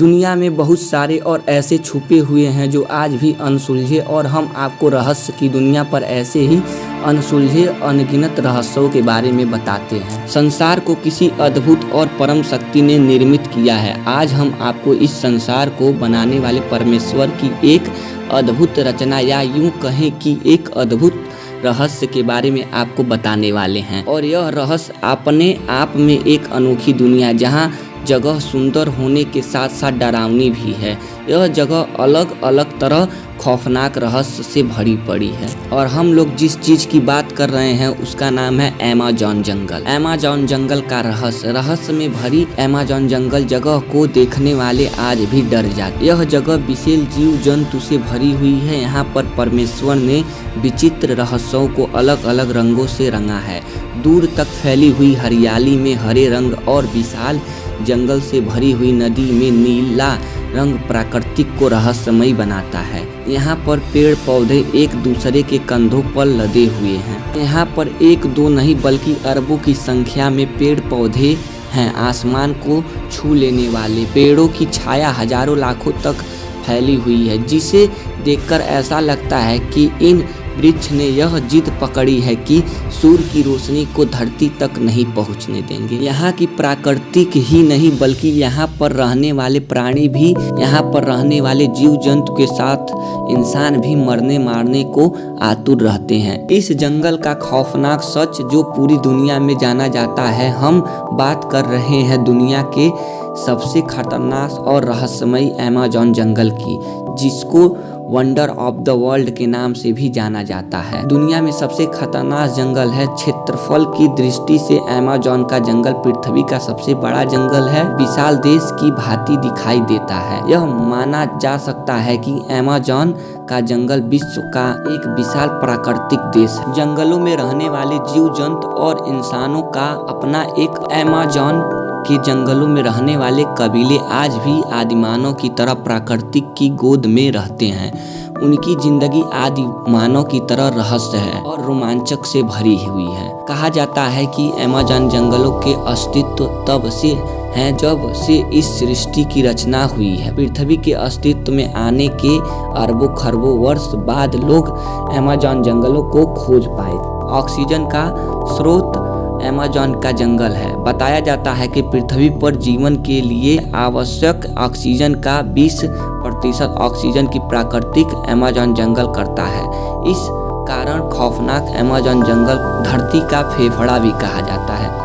दुनिया में बहुत सारे और ऐसे छुपे हुए हैं जो आज भी अनसुलझे, और हम आपको रहस्य की दुनिया पर ऐसे ही अनसुलझे अनगिनत रहस्यों के बारे में बताते हैं। संसार को किसी अद्भुत और परम शक्ति ने निर्मित किया है। आज हम आपको इस संसार को बनाने वाले परमेश्वर की एक अद्भुत रचना, या यूं कहें कि एक अद्भुत रहस्य के बारे में आपको बताने वाले हैं। और यह रहस्य अपने आप में एक अनोखी दुनिया, जहां जगह सुंदर होने के साथ साथ डरावनी भी है। यह जगह अलग अलग तरह खौफनाक रहस्य से भरी पड़ी है, और हम लोग जिस चीज़ की बात कर रहे हैं उसका नाम है अमेज़न जंगल। अमेज़न जंगल का रहस्य में भरी अमेज़न जंगल जगह को देखने वाले आज भी डर जाते। यह जगह विशाल जीव जंतु से भरी हुई है। यहाँ पर परमेश्वर ने विचित्र रहस्यों को अलग अलग रंगों से रंगा है। दूर तक फैली हुई हरियाली में हरे रंग और विशाल जंगल से भरी हुई नदी में नीला रंग प्रकृति को रहस्यमयी बनाता है। यहाँ पर पेड़ पौधे एक दूसरे के कंधों पर लदे हुए हैं। यहाँ पर एक दो नहीं बल्कि अरबों की संख्या में पेड़ पौधे हैं। आसमान को छू लेने वाले पेड़ों की छाया हजारों लाखों तक फैली हुई है, जिसे देखकर ऐसा लगता है कि इन वृक्ष ने यह जिद पकड़ी है कि सूर्य की रोशनी को धरती तक नहीं पहुंचने देंगे। यहाँ की प्राकृतिक ही नहीं बल्कि यहाँ पर रहने वाले प्राणी भी, यहाँ पर रहने वाले जीव जंतु के साथ इंसान भी मरने मारने को आतुर रहते हैं। इस जंगल का खौफनाक सच जो पूरी दुनिया में जाना जाता है। हम बात कर रहे हैं दुनिया के सबसे खतरनाक और रहस्यमयी अमेज़न जंगल की, जिसको वंडर ऑफ द वर्ल्ड के नाम से भी जाना जाता है। दुनिया में सबसे खतरनाक जंगल है। क्षेत्रफल की दृष्टि से अमेज़न का जंगल पृथ्वी का सबसे बड़ा जंगल है। विशाल देश की भांति दिखाई देता है। यह माना जा सकता है कि अमेज़न का जंगल विश्व का एक विशाल प्राकृतिक देश है। जंगलों में रहने वाले जीव जंतु और इंसानों का अपना एक अमेज़न के जंगलों में रहने वाले कबीले आज भी आदिमानव की तरह प्राकृतिक की गोद में रहते हैं। उनकी जिंदगी आदिमानव की तरह रहस्य है और रोमांचक से भरी हुई है। कहा जाता है कि अमेज़न जंगलों के अस्तित्व तब से हैं जब से इस सृष्टि की रचना हुई है। पृथ्वी के अस्तित्व में आने के अरबों खरबों वर्ष बाद लोग अमेज़न जंगलों को खोज पाए। ऑक्सीजन का स्रोत अमेज़न का जंगल है। बताया जाता है कि पृथ्वी पर जीवन के लिए आवश्यक ऑक्सीजन का 20% ऑक्सीजन की प्राकृतिक अमेज़न जंगल करता है। इस कारण खौफनाक अमेज़न जंगल धरती का फेफड़ा भी कहा जाता है।